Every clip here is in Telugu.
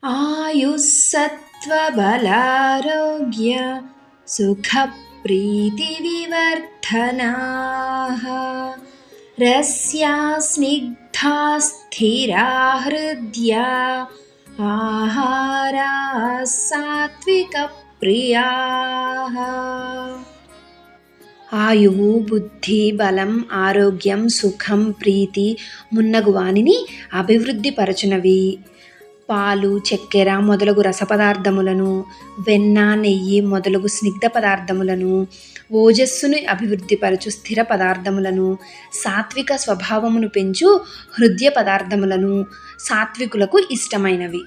आयुस्सत्त्वबलारोग्य सुखप्रीतिविवर्धनाः रस्या स्निग्धा स्थिरा हृद्या आहाराः सात्विकप्रियाः। ఆయువు, బుద్ధి, బలం, ఆరోగ్యం, సుఖం, ప్రీతి మున్నగు వానిని అభివృద్ధి పరచునవి. పాలు, చక్కెర మొదలగు రసపదార్థములను, వెన్న, నెయ్యి మొదలగు స్నిగ్ధ పదార్థములను, ఓజస్సును అభివృద్ధిపరచు స్థిర పదార్థములను, సాత్విక స్వభావమును పెంచు హృదయ పదార్థములను సాత్వికులకు ఇష్టమైనవి.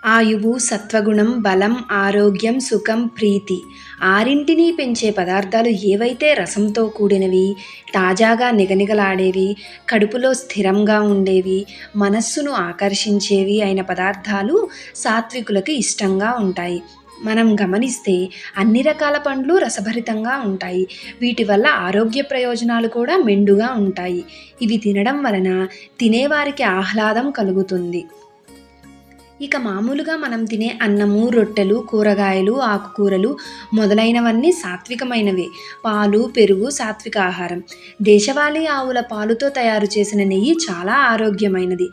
ఆయువు, సత్వగుణం, బలం, ఆరోగ్యం, సుఖం, ప్రీతి ఆరింటిని పెంచే పదార్థాలు ఏవైతే రసంతో కూడినవి, తాజాగా నిగనిగలాడేవి, కడుపులో స్థిరంగా ఉండేవి, మనస్సును ఆకర్షించేవి అయిన పదార్థాలు సాత్వికులకు ఇష్టంగా ఉంటాయి. మనం గమనిస్తే అన్ని రకాల పండ్లు రసభరితంగా ఉంటాయి. వీటి వల్ల ఆరోగ్య ప్రయోజనాలు కూడా మెండుగా ఉంటాయి. ఇవి తినడం వలన తినేవారికి ఆహ్లాదం కలుగుతుంది. ఇక మామూలుగా మనం తినే అన్నము, రొట్టెలు, కూరగాయలు, ఆకుకూరలు మొదలైనవన్నీ సాత్వికమైనవే. పాలు, పెరుగు సాత్విక ఆహారం. దేశవాళీ ఆవుల పాలుతో తయారు చేసిన నెయ్యి చాలా ఆరోగ్యమైనది.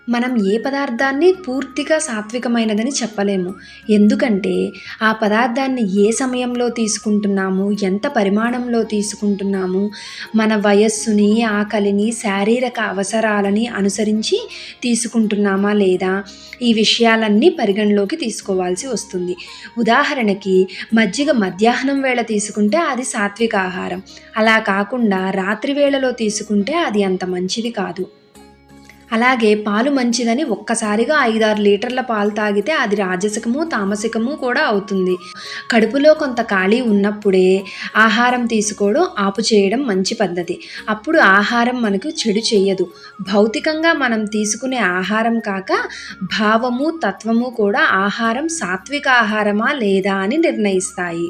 మనం ఏ పదార్థాన్ని పూర్తిగా సాత్వికమైనదని చెప్పలేము. ఎందుకంటే ఆ పదార్థాన్ని ఏ సమయంలో తీసుకుంటున్నాము, ఎంత పరిమాణంలో తీసుకుంటున్నాము, మన వయస్సుని, ఆకలిని, శారీరక అవసరాలని అనుసరించి తీసుకుంటున్నామా లేదా, ఈ విషయాలన్నీ పరిగణలోకి తీసుకోవాల్సి వస్తుంది. ఉదాహరణకి మజ్జిగ మధ్యాహ్నం వేళ తీసుకుంటే అది సాత్విక ఆహారం. అలా కాకుండా రాత్రి వేళలో తీసుకుంటే అది అంత మంచిది కాదు. అలాగే పాలు మంచిదని ఒక్కసారిగా 5-6 లీటర్ల పాలు తాగితే అది రాజసికము, తామసికము కూడా అవుతుంది. కడుపులో కొంత ఖాళీ ఉన్నప్పుడే ఆహారం తీసుకోవడం ఆపు చేయడం మంచి పద్ధతి. అప్పుడు ఆహారం మనకు చెడు చేయదు. భౌతికంగా మనం తీసుకునే ఆహారం కాక భావము, తత్వము కూడా ఆహారం సాత్విక ఆహారమా లేదా అని నిర్ణయిస్తాయి.